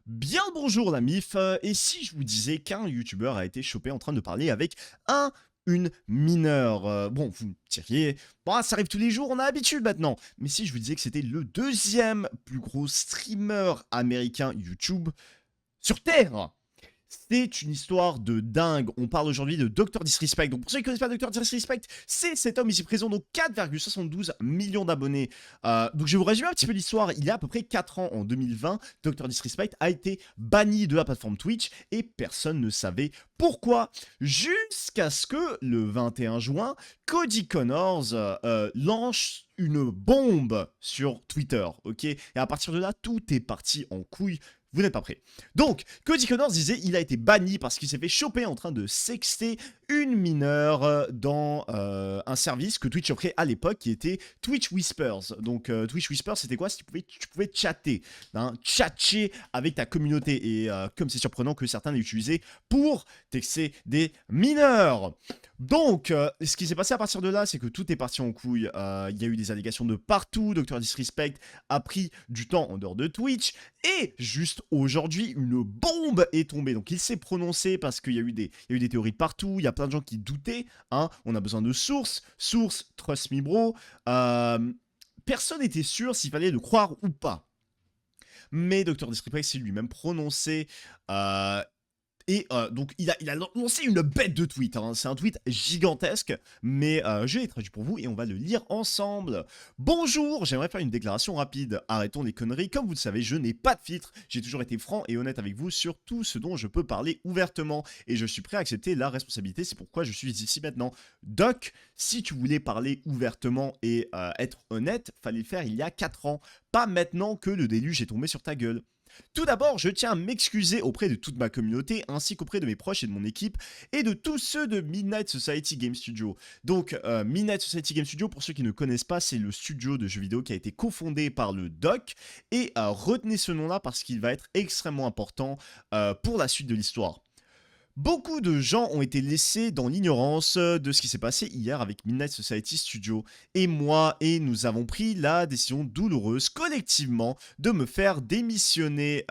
Bien le bonjour la MIF, et si je vous disais qu'un youtubeur a été chopé en train de parler avec un une mineure? Bon, vous me diriez: «Bah, ça arrive tous les jours, on a l'habitude maintenant». Mais si je vous disais que c'était le deuxième plus gros streamer américain YouTube sur terre? C'est une histoire de dingue. On parle aujourd'hui de Dr Disrespect. Donc pour ceux qui ne connaissent pas Dr Disrespect, c'est cet homme ici présent, donc 4,72 millions d'abonnés. Donc je vais vous résumer un petit peu l'histoire. Il y a à peu près 4 ans, en 2020, Dr Disrespect a été banni de la plateforme Twitch et personne ne savait pourquoi. Jusqu'à ce que le 21 juin, Cody Connors lance une bombe sur Twitter, ok? Et à partir de là, tout est parti en couille. Vous n'êtes pas prêts. Donc, Cody Connors disait il a été banni parce qu'il s'est fait choper en train de sexter une mineure dans un service que Twitch offrait à l'époque qui était Twitch Whispers. Donc, Twitch Whispers, c'était quoi? Tu pouvais chatter, hein, tchatcher avec ta communauté. Et comme c'est surprenant que certains l'aient utilisé pour texter des mineurs. Donc, ce qui s'est passé à partir de là, c'est que tout est parti en couille. Il y a eu des allégations de partout. Dr Disrespect a pris du temps en dehors de Twitch. Et juste aujourd'hui, une bombe est tombée. Donc il s'est prononcé parce qu'il y a eu des théories de partout. Il y a plein de gens qui doutaient. Hein. On a besoin de sources. Source, trust me bro. Personne n'était sûr s'il fallait le croire ou pas. Mais Dr Disrespect s'est lui-même prononcé. Et donc, il a lancé une bête de tweet. Hein. C'est un tweet gigantesque, mais je l'ai traduit pour vous et on va le lire ensemble. Bonjour, j'aimerais faire une déclaration rapide. Arrêtons les conneries. Comme vous le savez, je n'ai pas de filtre. J'ai toujours été franc et honnête avec vous sur tout ce dont je peux parler ouvertement. Et je suis prêt à accepter la responsabilité. C'est pourquoi je suis ici maintenant. Doc, si tu voulais parler ouvertement et être honnête, fallait le faire il y a 4 ans. Pas maintenant que le déluge est tombé sur ta gueule. Tout d'abord, je tiens à m'excuser auprès de toute ma communauté, ainsi qu'auprès de mes proches et de mon équipe, et de tous ceux de Midnight Society Game Studio. Donc, Midnight Society Game Studio, pour ceux qui ne connaissent pas, c'est le studio de jeux vidéo qui a été cofondé par le Doc, et retenez ce nom-là parce qu'il va être extrêmement important pour la suite de l'histoire. Beaucoup de gens ont été laissés dans l'ignorance de ce qui s'est passé hier avec Midnight Society Studio. Et moi, nous avons pris la décision douloureuse collectivement de me faire démissionner.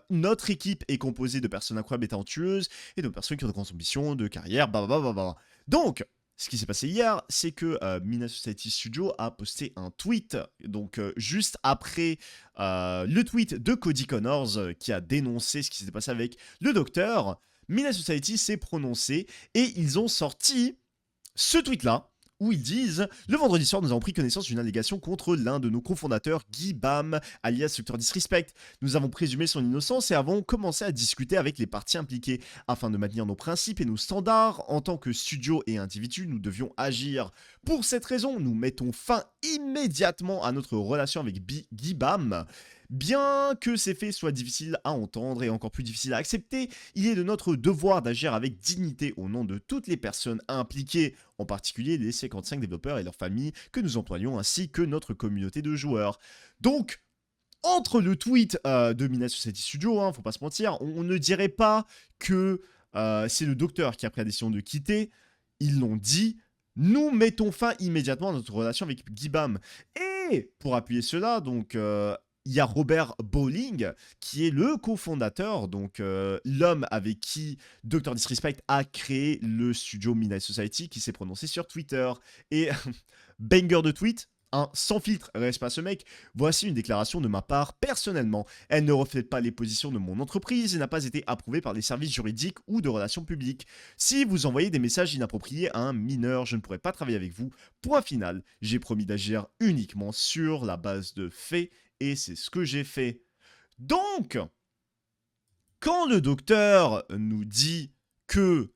Notre équipe est composée de personnes incroyables et talentueuses et de personnes qui ont de grandes ambitions, de carrière, blablabla. Donc, ce qui s'est passé hier, c'est que Midnight Society Studio a posté un tweet, donc juste après le tweet de Cody Connors qui a dénoncé ce qui s'était passé avec le docteur. Midnight Society s'est prononcé et ils ont sorti ce tweet-là où ils disent « Le vendredi soir, nous avons pris connaissance d'une allégation contre l'un de nos cofondateurs, Guy Bam, alias Dr Disrespect. Nous avons présumé son innocence et avons commencé à discuter avec les parties impliquées. Afin de maintenir nos principes et nos standards, en tant que studio et individu, nous devions agir. Pour cette raison, nous mettons fin immédiatement à notre relation avec Guy Bam. Bien que ces faits soient difficiles à entendre et encore plus difficiles à accepter, il est de notre devoir d'agir avec dignité au nom de toutes les personnes impliquées, en particulier les 55 développeurs et leurs familles que nous employons ainsi que notre communauté de joueurs. » Donc, entre le tweet de Midnight Society Studio, hein, faut pas se mentir, on ne dirait pas que c'est le docteur qui a pris la décision de quitter. Ils l'ont dit. Nous mettons fin immédiatement à notre relation avec Guy Bam. Et pour appuyer cela, donc il y a Robert Bowling, qui est le cofondateur, donc l'homme avec qui Dr Disrespect a créé le studio Midnight Society, qui s'est prononcé sur Twitter. Et banger de tweet, hein, sans filtre, reste pas ce mec. Voici une déclaration de ma part personnellement. Elle ne reflète pas les positions de mon entreprise et n'a pas été approuvée par les services juridiques ou de relations publiques. Si vous envoyez des messages inappropriés à un mineur, je ne pourrai pas travailler avec vous. Point final, j'ai promis d'agir uniquement sur la base de faits et c'est ce que j'ai fait. Donc, quand le docteur nous dit que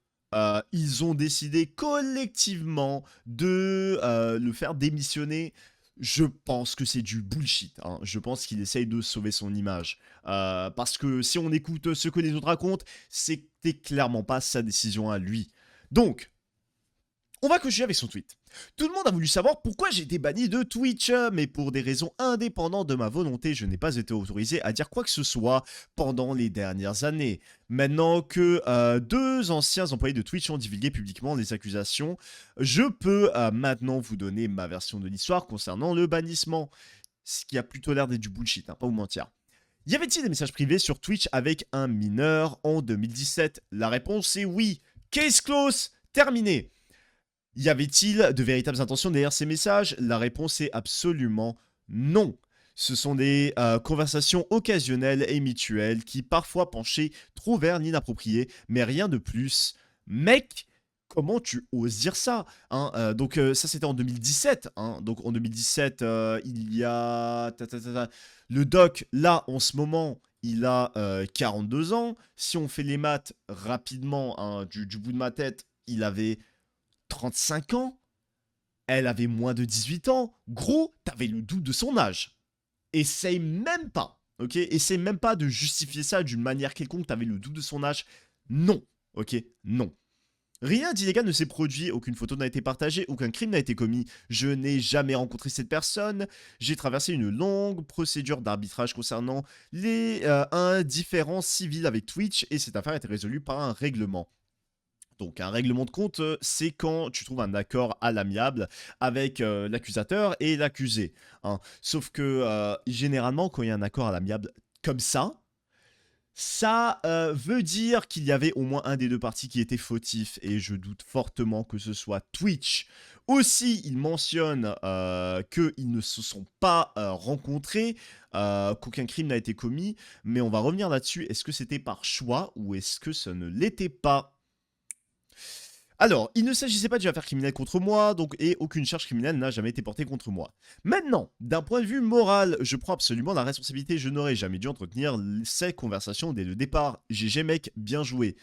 ils ont décidé collectivement de le faire démissionner, je pense que c'est du bullshit. Hein. Je pense qu'il essaye de sauver son image. Parce que si on écoute ce que les autres racontent, c'était clairement pas sa décision à lui. Donc, on va continuer avec son tweet. Tout le monde a voulu savoir pourquoi j'ai été banni de Twitch, mais pour des raisons indépendantes de ma volonté, je n'ai pas été autorisé à dire quoi que ce soit pendant les dernières années. Maintenant que 2 anciens employés de Twitch ont divulgué publiquement les accusations, je peux maintenant vous donner ma version de l'histoire concernant le bannissement. Ce qui a plutôt l'air d'être du bullshit, hein, pas vous mentir. Y avait-il des messages privés sur Twitch avec un mineur en 2017? La réponse est oui. Case close, terminé. Y avait-il de véritables intentions derrière ces messages? La réponse est absolument non. Ce sont des conversations occasionnelles et mutuelles qui parfois penchaient trop vers l'inapproprié, mais rien de plus. Mec, comment tu oses dire ça, hein? Donc ça c'était en 2017, hein. Donc en 2017, il y a... Le doc, là, en ce moment, il a 42 ans. Si on fait les maths rapidement, hein, du bout de ma tête, il avait 35 ans. Elle avait moins de 18 ans. Gros, t'avais le double de son âge. Essaye même pas, ok? Essaye même pas de justifier ça d'une manière quelconque. T'avais le double de son âge. Non, ok? Non. Rien d'illégal ne s'est produit, aucune photo n'a été partagée, aucun crime n'a été commis. Je n'ai jamais rencontré cette personne. J'ai traversé une longue procédure d'arbitrage concernant les indifférences civiles avec Twitch et cette affaire a été résolue par un règlement. Donc un règlement de compte, c'est quand tu trouves un accord à l'amiable avec l'accusateur et l'accusé, hein. Sauf que généralement, quand il y a un accord à l'amiable comme ça veut dire qu'il y avait au moins un des deux parties qui était fautif, et je doute fortement que ce soit Twitch. Aussi, il mentionne qu'ils ne se sont pas rencontrés, qu'aucun crime n'a été commis, mais on va revenir là-dessus. Est-ce que c'était par choix ou est-ce que ça ne l'était pas? Alors, il ne s'agissait pas d'une affaire criminelle contre moi, donc, et aucune charge criminelle n'a jamais été portée contre moi. Maintenant, d'un point de vue moral, je prends absolument la responsabilité. Je n'aurais jamais dû entretenir ces conversations dès le départ. GG mec, bien joué.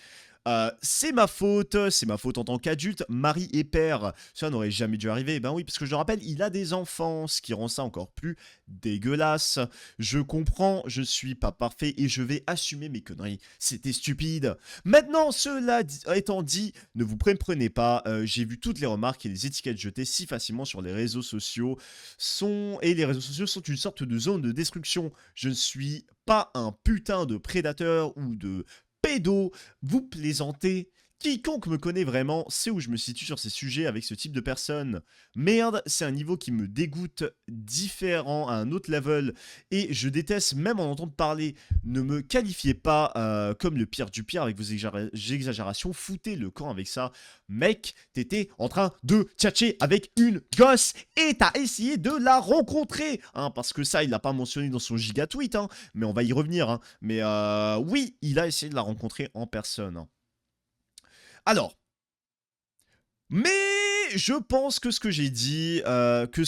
C'est ma faute en tant qu'adulte, mari et père. Ça n'aurait jamais dû arriver. Ben oui, parce que je le rappelle, il a des enfants, ce qui rend ça encore plus dégueulasse. Je comprends, je suis pas parfait et je vais assumer mes conneries. C'était stupide. Maintenant, cela étant dit, ne vous prenez pas. J'ai vu toutes les remarques et les étiquettes jetées si facilement sur les réseaux sociaux. Et les réseaux sociaux sont une sorte de zone de destruction. Je ne suis pas un putain de prédateur ou de pédo, vous plaisantez. Quiconque me connaît vraiment sait où je me situe sur ces sujets avec ce type de personnes. Merde, c'est un niveau qui me dégoûte, différent, à un autre level, et je déteste même en entendre parler. Ne me qualifiez pas comme le pire du pire avec vos exagérations, foutez le camp avec ça. Mec, t'étais en train de tchatcher avec une gosse et t'as essayé de la rencontrer, hein, parce que ça, il l'a pas mentionné dans son giga tweet, hein, mais on va y revenir, hein. Mais oui, il a essayé de la rencontrer en personne, hein. Alors, mais je pense que ce que j'ai dit, je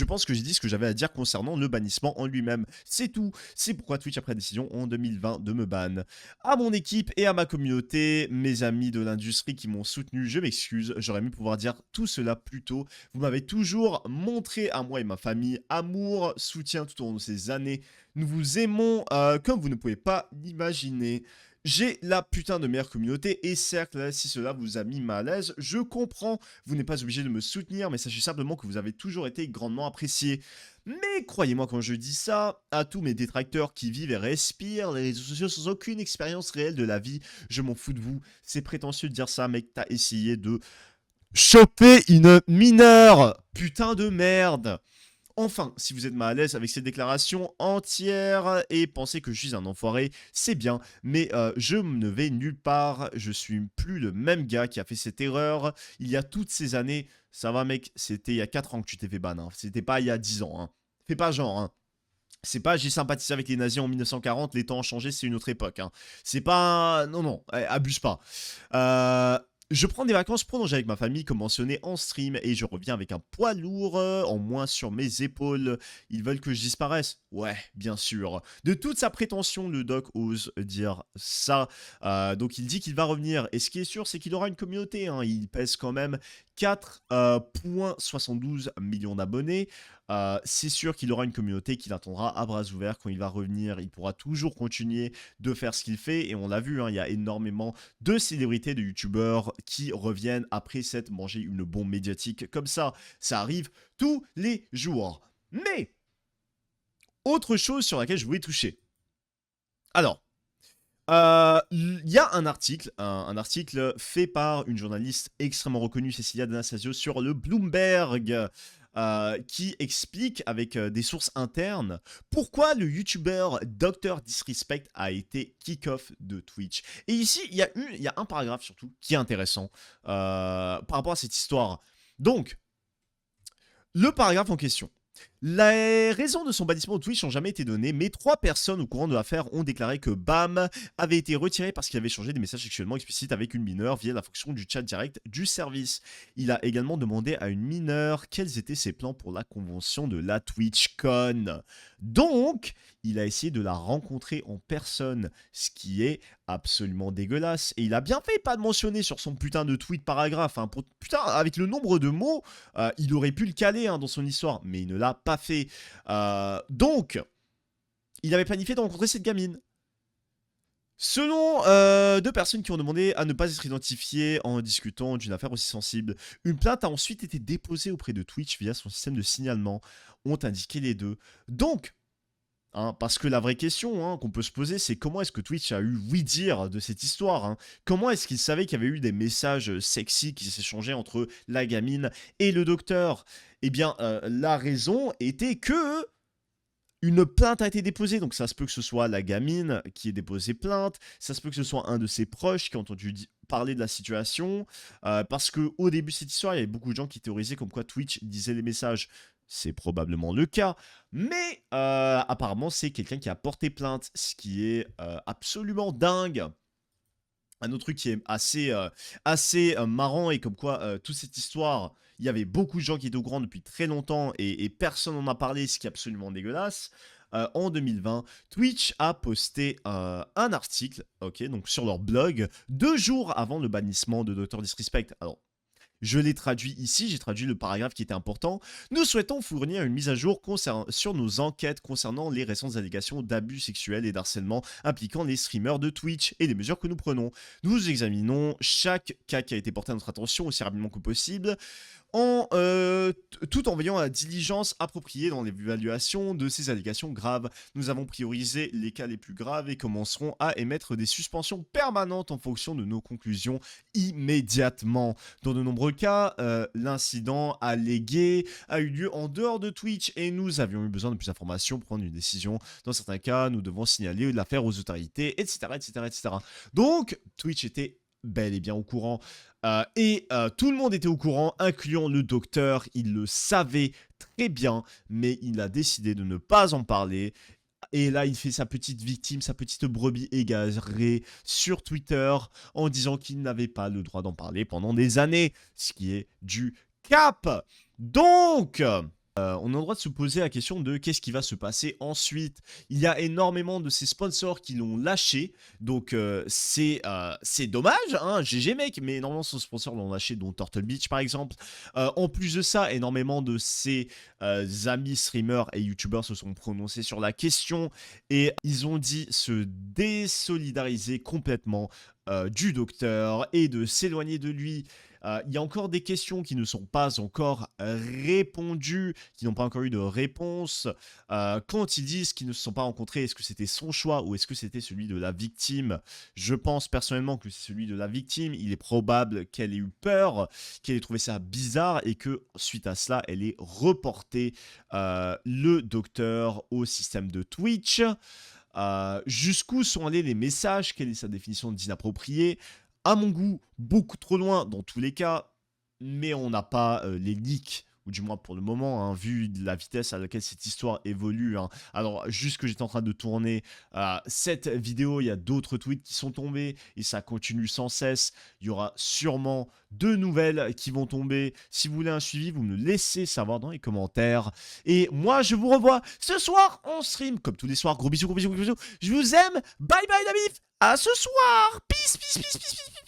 pense que j'ai dit ce que j'avais à dire concernant le bannissement en lui-même. C'est tout. C'est pourquoi Twitch a pris la décision en 2020 de me ban. À mon équipe et à ma communauté, mes amis de l'industrie qui m'ont soutenu, je m'excuse. J'aurais aimé pouvoir dire tout cela plus tôt. Vous m'avez toujours montré à moi et ma famille amour, soutien tout au long de ces années. Nous vous aimons comme vous ne pouvez pas l'imaginer. J'ai la putain de meilleure communauté et certes, si cela vous a mis mal à l'aise, je comprends. Vous n'êtes pas obligé de me soutenir, mais sachez simplement que vous avez toujours été grandement apprécié. Mais croyez-moi quand je dis ça, à tous mes détracteurs qui vivent et respirent les réseaux sociaux sans aucune expérience réelle de la vie, je m'en fous de vous. C'est prétentieux de dire ça, mec, t'as essayé de choper une mineure. Putain de merde. Enfin, si vous êtes mal à l'aise avec ces déclarations entières et pensez que je suis un enfoiré, c'est bien, mais je ne vais nulle part, je suis plus le même gars qui a fait cette erreur il y a toutes ces années. Ça va mec, c'était il y a 4 ans que tu t'es fait ban, hein. C'était pas il y a 10 ans, hein. Fais pas genre, hein. C'est pas j'ai sympathisé avec les nazis en 1940, les temps ont changé, c'est une autre époque, hein. C'est pas... Non, non, abuse pas. Je prends des vacances prolongées avec ma famille, comme mentionné en stream, et je reviens avec un poids lourd en moins sur mes épaules. Ils veulent que je disparaisse? Ouais, bien sûr. De toute sa prétention, le doc ose dire ça. Donc il dit qu'il va revenir. Et ce qui est sûr, c'est qu'il aura une communauté, hein. Il pèse quand même 4,72 millions d'abonnés. C'est sûr qu'il aura une communauté qui l'attendra à bras ouverts quand il va revenir. Il pourra toujours continuer de faire ce qu'il fait. Et on l'a vu, hein, il y a énormément de célébrités, de youtubeurs qui reviennent après s'être mangé une bombe médiatique comme ça. Ça arrive tous les jours. Mais, autre chose sur laquelle je voulais toucher. Alors, il y a un article fait par une journaliste extrêmement reconnue, Cecilia D'Anastasio, sur le Bloomberg. qui explique avec des sources internes pourquoi le YouTuber Dr Disrespect a été kick-off de Twitch. Et ici, il y a un paragraphe surtout qui est intéressant par rapport à cette histoire. Donc, le paragraphe en question. Les raisons de son bannissement de Twitch n'ont jamais été données, mais 3 personnes au courant de l'affaire ont déclaré que Bam avait été retiré parce qu'il avait échangé des messages sexuellement explicites avec une mineure via la fonction du chat direct du service. Il a également demandé à une mineure quels étaient ses plans pour la convention de la TwitchCon. Donc, il a essayé de la rencontrer en personne, ce qui est absolument dégueulasse. Et il a bien fait pas de mentionner sur son putain de tweet paragraphe. Hein. Putain, avec le nombre de mots, il aurait pu le caler dans son histoire, mais il ne l'a pas fait. Donc, il avait planifié de rencontrer cette gamine. Selon 2 personnes qui ont demandé à ne pas être identifiées en discutant d'une affaire aussi sensible, une plainte a ensuite été déposée auprès de Twitch via son système de signalement, ont indiqué les deux. Donc, parce que la vraie question qu'on peut se poser, c'est comment est-ce que Twitch a eu oui dire de cette histoire. Comment est-ce qu'il savait qu'il y avait eu des messages sexy qui s'échangeaient entre la gamine et le docteur? Eh bien, la raison était que une plainte a été déposée, donc ça se peut que ce soit la gamine qui ait déposé plainte, ça se peut que ce soit un de ses proches qui a entendu parler de la situation, parce qu'au début de cette histoire, il y avait beaucoup de gens qui théorisaient comme quoi Twitch disait les messages. C'est probablement le cas, mais apparemment c'est quelqu'un qui a porté plainte, ce qui est absolument dingue. Un autre truc qui est assez marrant et comme quoi toute cette histoire, il y avait beaucoup de gens qui étaient au courant depuis très longtemps et personne n'en a parlé, ce qui est absolument dégueulasse. En 2020, Twitch a posté un article, ok, donc sur leur blog, 2 jours avant le bannissement de Dr Disrespect. Alors, je l'ai traduit ici, j'ai traduit le paragraphe qui était important. Nous souhaitons fournir une mise à jour sur nos enquêtes concernant les récentes allégations d'abus sexuels et d'harcèlement impliquant les streamers de Twitch et les mesures que nous prenons. Nous examinons chaque cas qui a été porté à notre attention aussi rapidement que possible, tout en veillant à la diligence appropriée dans l'évaluation de ces allégations graves. Nous avons priorisé les cas les plus graves et commencerons à émettre des suspensions permanentes en fonction de nos conclusions immédiatement. Dans de nombreux cas, l'incident allégué a eu lieu en dehors de Twitch et nous avions eu besoin de plus d'informations pour prendre une décision. Dans certains cas, nous devons signaler l'affaire aux autorités, etc., etc., etc. Donc, Twitch était bel et bien au courant. Tout le monde était au courant, incluant le docteur. Il le savait très bien, mais il a décidé de ne pas en parler. Et là, il fait sa petite victime, sa petite brebis égarée sur Twitter en disant qu'il n'avait pas le droit d'en parler pendant des années, ce qui est du cap. Donc, on a le droit de se poser la question de qu'est-ce qui va se passer ensuite. Il y a énormément de ces sponsors qui l'ont lâché, donc c'est dommage, GG mec, mais énormément de ces sponsors l'ont lâché, dont Turtle Beach par exemple. En plus de ça, énormément de ses amis streamers et youtubeurs se sont prononcés sur la question et ils ont dit se désolidariser complètement du docteur et de s'éloigner de lui. Il y a encore des questions qui ne sont pas encore répondues, qui n'ont pas encore eu de réponse. Quand ils disent qu'ils ne se sont pas rencontrés, est-ce que c'était son choix ou est-ce que c'était celui de la victime? Je pense personnellement que c'est celui de la victime. Il est probable qu'elle ait eu peur, qu'elle ait trouvé ça bizarre et que suite à cela, elle ait reporté le docteur au système de Twitch. Jusqu'où sont allés les messages? Quelle est sa définition d'inapproprié? À mon goût, beaucoup trop loin dans tous les cas, mais on n'a pas les leaks, ou du moins pour le moment, vu la vitesse à laquelle cette histoire évolue. Alors, juste que j'étais en train de tourner cette vidéo, il y a d'autres tweets qui sont tombés, et ça continue sans cesse. Il y aura sûrement de nouvelles qui vont tomber. Si vous voulez un suivi, vous me le laissez savoir dans les commentaires. Et moi, je vous revois ce soir en stream, comme tous les soirs. Gros bisous, gros bisous, gros bisous. Je vous aime. Bye bye, la bif. À ce soir. Peace, peace, peace, peace, peace.